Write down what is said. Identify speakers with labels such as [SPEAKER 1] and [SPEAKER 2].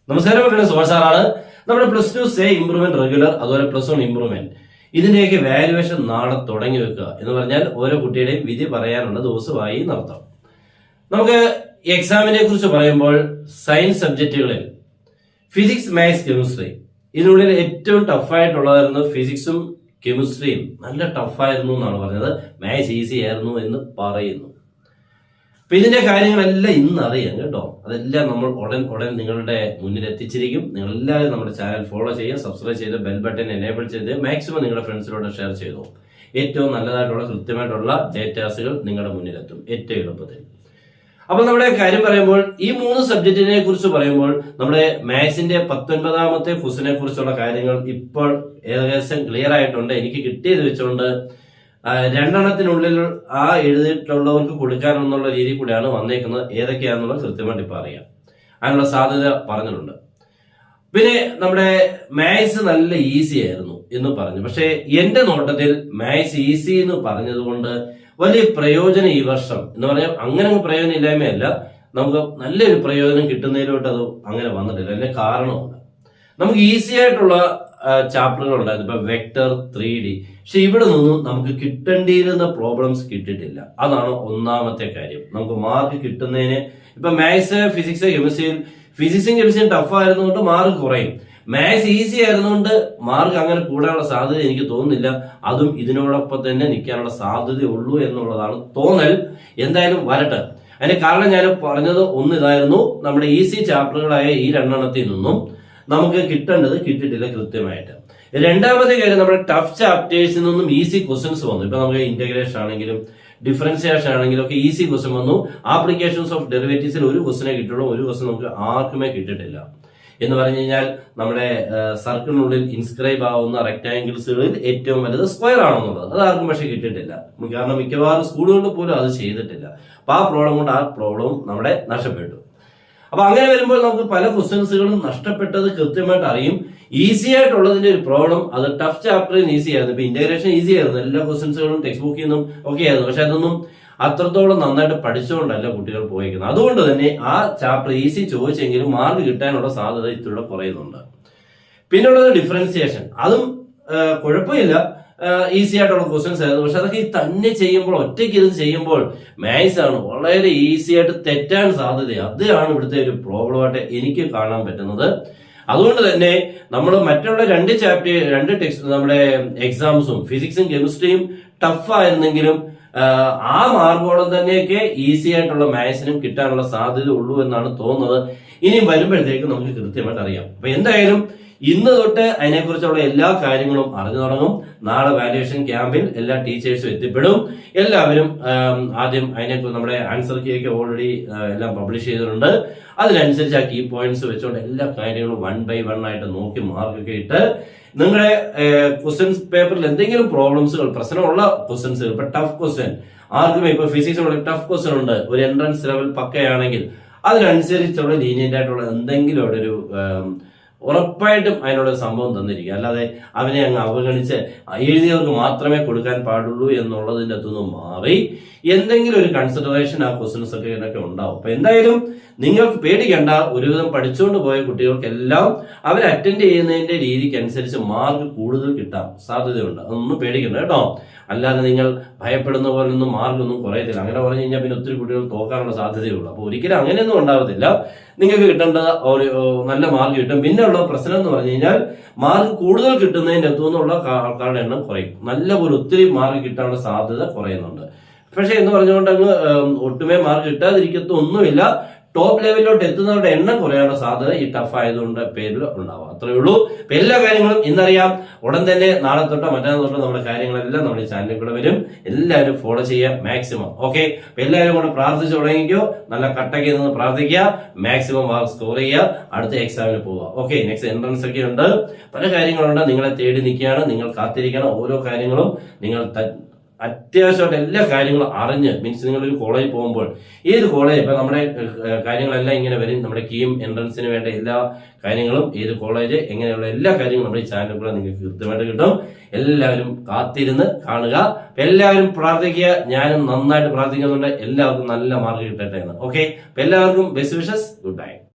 [SPEAKER 1] നമസ്കാരം മക്കളെ, സുഭാഷാറാണ്. നമ്മുടെ +2 സേ ഇംപ്രൂവ്മെന്റ് റെഗുലർ, അതുപോലെ +1 ഇംപ്രൂവ്മെന്റ്, ഇതിന്റെയൊക്കെ വാല്യുവേഷൻ നാളെ തുടങ്ങി വെക്കുക എന്ന് പറഞ്ഞാൽ ഓരോ കുട്ടിയുടെയും വിധി പറയാനുള്ള ദിവസമായി നടത്താം. നമുക്ക് എക്സാമിനെ കുറിച്ച് പറയുമ്പോൾ സയൻസ് സബ്ജക്റ്റുകളിൽ ഫിസിക്സ്, മാത്സ്, കെമിസ്ട്രി, ഇതിനുള്ളിൽ ഏറ്റവും ടഫായിട്ടുള്ളതായിരുന്നു ഫിസിക്സും കെമിസ്ട്രിയും. നല്ല ടഫായിരുന്നു എന്നാണ് പറഞ്ഞത്. മാത്സ് ഈസി ആയിരുന്നു എന്ന് പറയുന്നു. അപ്പൊ ഇതിന്റെ കാര്യങ്ങളെല്ലാം ഇന്ന് അറിയാം കേട്ടോ. അതെല്ലാം നമ്മൾ ഉടൻ നിങ്ങളുടെ മുന്നിൽ എത്തിച്ചിരിക്കും. നിങ്ങൾ എല്ലാവരും നമ്മുടെ ചാനൽ ഫോളോ ചെയ്യുക, സബ്സ്ക്രൈബ് ചെയ്ത് ബെൽ ബട്ടൺ എനേബിൾ ചെയ്ത് മാക്സിമം നിങ്ങളുടെ ഫ്രണ്ട്സിനോട് ഷെയർ ചെയ്തു. ഏറ്റവും നല്ലതായിട്ടുള്ള കൃത്യമായിട്ടുള്ള ഡേറ്റാസുകൾ നിങ്ങളുടെ മുന്നിലെത്തും ഏറ്റവും എളുപ്പത്തിൽ. അപ്പൊ നമ്മുടെ കാര്യം പറയുമ്പോൾ ഈ 3 സബ്ജക്റ്റിനെ കുറിച്ച് പറയുമ്പോൾ നമ്മുടെ മാത്സിന്റെ 19ാമത്തെ ക്വസ്റ്റിനെ കുറിച്ചുള്ള കാര്യങ്ങൾ ഇപ്പോൾ ഏകദേശം ക്ലിയർ ആയിട്ടുണ്ട്. എനിക്ക് കിട്ടിയത് വെച്ചുകൊണ്ട് 2 എണ്ണത്തിനുള്ളിൽ ആ എഴുതിയിട്ടുള്ളവർക്ക് കൊടുക്കാനെന്നുള്ള രീതിയിൽ കൂടെയാണ് വന്നേക്കുന്നത്. ഏതൊക്കെയാണെന്നുള്ളത് കൃത്യമായിട്ട് ഇപ്പൊ അറിയാം. അതിനുള്ള സാധ്യത പറഞ്ഞിട്ടുണ്ട്. പിന്നെ നമ്മുടെ മാത്സ് നല്ല ഈസി ആയിരുന്നു എന്ന് പറഞ്ഞു. പക്ഷെ എന്റെ നോട്ടത്തിൽ മാത്സ് ഈസി എന്ന് പറഞ്ഞത് കൊണ്ട് വലിയ പ്രയോജനം ഈ വർഷം എന്ന് പറഞ്ഞാൽ അങ്ങനെ പ്രയോജനം ഇല്ലായ്മയല്ല, നമുക്ക് നല്ലൊരു പ്രയോജനം കിട്ടുന്നതിലോട്ട് അത് അങ്ങനെ വന്നിട്ടില്ല. അതിന്റെ കാരണമുണ്ട്. നമുക്ക് ഈസി ആയിട്ടുള്ള ചാപ്റ്ററുകൾ ഉണ്ടായിരുന്നു. ഇപ്പൊ വെക്ടർ, 3D. പക്ഷെ ഇവിടെ നിന്നും നമുക്ക് കിട്ടേണ്ടിയിരുന്ന പ്രോബ്ലംസ് കിട്ടിയിട്ടില്ല. അതാണ് ഒന്നാമത്തെ കാര്യം. നമുക്ക് മാർക്ക് കിട്ടുന്നതിന് ഇപ്പൊ മാത്സ്, ഫിസിക്സ്, കെമിസ്ട്രിയിൽ ഫിസിക്സും കെമിസ്ട്രിയും ടഫ് ആയിരുന്നുകൊണ്ട് മാർക്ക് കുറയും. മാത്സ് ഈസി ആയിരുന്നുകൊണ്ട് മാർക്ക് അങ്ങനെ കൂടാനുള്ള സാധ്യത എനിക്ക് തോന്നുന്നില്ല. അതും ഇതിനോടൊപ്പം തന്നെ നിൽക്കാനുള്ള സാധ്യതയുള്ളൂ എന്നുള്ളതാണ് തോന്നൽ. എന്തായാലും വരട്ടെ. അതിന്റെ കാരണം ഞാൻ പറഞ്ഞത് ഒന്ന് ഇതായിരുന്നു, നമ്മുടെ ഈസി ചാപ്റ്ററുകളായ ഈ 2 എണ്ണത്തിൽ നിന്നും നമുക്ക് കിട്ടേണ്ടത് കിട്ടിയിട്ടില്ല കൃത്യമായിട്ട്. രണ്ടാമത്തെ കാര്യം, നമ്മുടെ ടഫ് ചാപ്റ്റേഴ്സിൽ നിന്നും ഈസി ക്വസ്റ്റ്യൻസ് വന്നു. ഇപ്പൊ നമുക്ക് ഇന്റഗ്രേഷൻ ആണെങ്കിലും ഡിഫറൻസിയേഷൻ ആണെങ്കിലും ഒക്കെ ഈസി ക്വസ്റ്റ്യൻ വന്നു. ആപ്ലിക്കേഷൻസ് ഓഫ് ഡെറിവേറ്റീവ്സിൽ ഒരു ക്വസ്റ്റിനെ കിട്ടുള്ളൂ. ഒരു ക്വസ്റ്റ്യൻ നമുക്ക് ആർക്കുമേ കിട്ടിയിട്ടില്ല. എന്ന് പറഞ്ഞു കഴിഞ്ഞാൽ നമ്മുടെ സർക്കിളിനുള്ളിൽ ഇൻസ്ക്രൈബ് ആവുന്ന റെക്ടാംഗിൾസുകളിൽ ഏറ്റവും വലുത് സ്ക്വയർ ആണെന്നുള്ളത് അത് ആർക്കും പക്ഷെ കിട്ടിയിട്ടില്ല. കാരണം മിക്കവാറും സ്കൂളുകളിൽ പോലും അത് ചെയ്തിട്ടില്ല. അപ്പൊ ആ പ്രോബ്ലം കൊണ്ട് ആ പ്രോബ്ലം നമ്മുടെ നഷ്ടപ്പെട്ടു. അപ്പൊ അങ്ങനെ വരുമ്പോൾ നമുക്ക് പല ക്വസ്റ്റ്യൻസുകളും നഷ്ടപ്പെട്ടത് കൃത്യമായിട്ട് അറിയും. ഈസി ആയിട്ടുള്ളതിന്റെ ഒരു പ്രോബ്ലം അത് ടഫ് ചാപ്റ്ററിൽ ഈസി ആയിരുന്നു. ഇപ്പൊ ഇന്റഗ്രേഷൻ ഈസി ആയിരുന്നു, എല്ലാ ക്വസ്റ്റ്യൻസുകളും ടെക്സ്റ്റ് ബുക്കിൽ നിന്നും ഒക്കെ ആയിരുന്നു. പക്ഷെ അതൊന്നും അത്രത്തോളം നന്നായിട്ട് പഠിച്ചുകൊണ്ടല്ല കുട്ടികൾ പോയിരിക്കുന്നത്. അതുകൊണ്ട് തന്നെ ആ ചാപ്റ്റർ ഈസി ചോദിച്ചെങ്കിലും മാർക്ക് കിട്ടാനുള്ള സാധ്യത ഇത്തിരി കുറയുന്നുണ്ട്. പിന്നുള്ളത് ഡിഫറൻസിയേഷൻ. അതും കുഴപ്പമില്ല, ഈസി ആയിട്ടുള്ള ക്വസ്റ്റ്യൻസ് ആയിരുന്നു. പക്ഷെ അതൊക്കെ തന്നെ ചെയ്യുമ്പോൾ, ഒറ്റയ്ക്ക് ഇത് ചെയ്യുമ്പോൾ മാത്സ് ആണ് വളരെ ഈസി ആയിട്ട് തെറ്റാൻ സാധ്യതയാണ്. അതാണ് ഇവിടുത്തെ ഒരു പ്രോബ്ലമായിട്ട് എനിക്ക് കാണാൻ പറ്റുന്നത്. അതുകൊണ്ട് തന്നെ നമ്മൾ മറ്റുള്ള 2 ചാപ്റ്റർ 2 ടെക്സ്റ്റ് നമ്മുടെ എക്സാംസും ഫിസിക്സും കെമിസ്ട്രിയും ടഫ് ആയിരുന്നെങ്കിലും ആ മാർക്കോളം തന്നെയൊക്കെ ഈസി ആയിട്ടുള്ള മാത്സിനും കിട്ടാനുള്ള സാധ്യത ഉള്ളൂ എന്നാണ് തോന്നുന്നത്. ഇനി വരുമ്പോഴത്തേക്ക് നമുക്ക് കൃത്യമായിട്ട് അറിയാം. അപ്പൊ എന്തായാലും ഇന്ന് തൊട്ട് അതിനെക്കുറിച്ചുള്ള എല്ലാ കാര്യങ്ങളും അറിഞ്ഞു തുടങ്ങും. നാളെ വാല്യുവേഷൻ ക്യാമ്പിൽ എല്ലാ ടീച്ചേഴ്സും എത്തിപ്പെടും. എല്ലാവരും ആദ്യം അതിനെക്കുറിച്ച് നമ്മുടെ ആൻസർ കീയൊക്കെ ഓൾറെഡി എല്ലാം പബ്ലിഷ് ചെയ്തിട്ടുണ്ട്. അതിനനുസരിച്ച് ആ കീ പോയിന്റ്സ് വെച്ചുകൊണ്ട് എല്ലാ കാര്യങ്ങളും 1 by 1 ആയിട്ട് നോക്കി മാർക്കൊക്കെ ഇട്ട് നിങ്ങളുടെ ക്വസ്റ്റ്യൻസ് പേപ്പറിൽ എന്തെങ്കിലും പ്രോബ്ലംസുകൾ, പ്രശ്നമുള്ള ക്വസ്റ്റ്യൻസുകൾ, ഇപ്പൊ ടഫ് ക്വസ്റ്റ്യൻ ആർക്കും ഇപ്പൊ ഫിസിക്സിനുള്ള ടഫ് ക്വസ്റ്റ്യൻ ഉണ്ട്, ഒരു എൻട്രൻസ് ലെവൽ പക്കയാണെങ്കിൽ അതിനനുസരിച്ചുള്ള ലീനിയന്റ് ആയിട്ടുള്ള എന്തെങ്കിലും അവിടെ ഒരു ഉറപ്പായിട്ടും അതിനുള്ള സംഭവം തന്നിരിക്കുക. അല്ലാതെ അവനെ അങ്ങ് അവഗണിച്ച് എഴുതിയവർക്ക് മാത്രമേ കൊടുക്കാൻ പാടുള്ളൂ എന്നുള്ളതിന്റെ അതൊന്നും മാറി എന്തെങ്കിലും ഒരു കൺസിഡറേഷൻ ആ ക്വസ്റ്റ്യൻസ് ഒക്കെ ഉണ്ടാവും. അപ്പൊ എന്തായാലും നിങ്ങൾക്ക് പേടിക്കേണ്ട. ഒരുവിധം പഠിച്ചുകൊണ്ട് പോയ കുട്ടികൾക്കെല്ലാം അവർ അറ്റൻഡ് ചെയ്യുന്നതിന്റെ രീതിക്ക് അനുസരിച്ച് മാർക്ക് കൂടുതൽ കിട്ടാൻ സാധ്യതയുണ്ട്. അതൊന്നും പേടിക്കണ്ട കേട്ടോ. അല്ലാതെ നിങ്ങൾ ഭയപ്പെടുന്ന പോലൊന്നും മാർക്കൊന്നും കുറയത്തില്ല. അങ്ങനെ പറഞ്ഞു കഴിഞ്ഞാൽ പിന്നെ ഒത്തിരി കുട്ടികൾ തോക്കാനുള്ള സാധ്യതയുള്ളൂ. അപ്പൊ ഒരിക്കലും അങ്ങനെയൊന്നും ഉണ്ടാവത്തില്ല. നിങ്ങൾക്ക് കിട്ടേണ്ട ഒരു നല്ല മാർക്ക് കിട്ടും. പിന്നെ ഉള്ള പ്രശ്നം എന്ന് പറഞ്ഞു കഴിഞ്ഞാൽ മാർക്ക് കൂടുതൽ കിട്ടുന്നതിന്റെ അകത്തുനിന്നുള്ള ആൾക്കാരുടെ എണ്ണം കുറയും. നല്ലപോലെ ഒത്തിരി മാർക്ക് കിട്ടാനുള്ള സാധ്യത കുറയുന്നുണ്ട്. പക്ഷെ എന്ന് പറഞ്ഞുകൊണ്ട് അങ്ങ് ഒട്ടുമേ മാർക്ക് കിട്ടാതിരിക്കത്തൊന്നുമില്ല. ടോപ്പ് ലെവലിലോട്ട് എത്തുന്നവരുടെ എണ്ണം കുറയാനുള്ള സാധ്യത ഈ ടഫ് ആയതുകൊണ്ട് പേരിൽ ഉണ്ടാവാം. അത്രയേ ഉള്ളൂ. അപ്പൊ എല്ലാ കാര്യങ്ങളും ഇന്നറിയാം. ഉടൻ തന്നെ നാളെ തൊട്ടോ മറ്റന്നാൾ തൊട്ടോ നമ്മുടെ കാര്യങ്ങളെല്ലാം നമ്മുടെ ചാനലിൽ കൂടെ വരും. എല്ലാവരും ഫോളോ ചെയ്യുക മാക്സിമം. ഓക്കെ, അപ്പൊ എല്ലാവരും കൂടെ പ്രാർത്ഥിച്ചു തുടങ്ങിക്കോ. നല്ല കട്ടയ്ക്ക് നിന്ന് പ്രാർത്ഥിക്കുക, മാക്സിമം മാർക്ക് സ്കോർ ചെയ്യുക, അടുത്ത എക്സാമിന് പോവുക. ഓക്കെ, നെക്സ്റ്റ് എൻട്രൻസ് ഒക്കെ ഉണ്ട്, പല കാര്യങ്ങളുണ്ട്. നിങ്ങളെ തേടി നിൽക്കുകയാണ്. നിങ്ങൾ കാത്തിരിക്കണം. ഓരോ കാര്യങ്ങളും നിങ്ങൾ അത്യാവശ്യമായിട്ട് എല്ലാ കാര്യങ്ങളും അറിഞ്ഞ് മീൻസ് നിങ്ങളൊരു കോളേജിൽ പോകുമ്പോൾ ഏത് കോളേജ് ഇപ്പൊ നമ്മുടെ കാര്യങ്ങളെല്ലാം ഇങ്ങനെ വരും. നമ്മുടെ കീം എൻട്രൻസിന് വേണ്ട എല്ലാ കാര്യങ്ങളും ഏത് കോളേജ് എങ്ങനെയുള്ള എല്ലാ കാര്യങ്ങളും നമ്മുടെ ഈ ചാനലിൽ കൂടെ നിങ്ങൾക്ക് കൃത്യമായിട്ട് കിട്ടും. എല്ലാവരും കാത്തിരുന്ന് കാണുക. എല്ലാവരും പ്രാർത്ഥിക്കുക. ഞാനും നന്നായിട്ട് പ്രാർത്ഥിക്കുന്നുണ്ട് എല്ലാവർക്കും നല്ല മാർക്ക് കിട്ടട്ടെ എന്ന്. ഓക്കെ, എല്ലാവർക്കും ബെസ്റ്റ് വിഷസ്. Good night.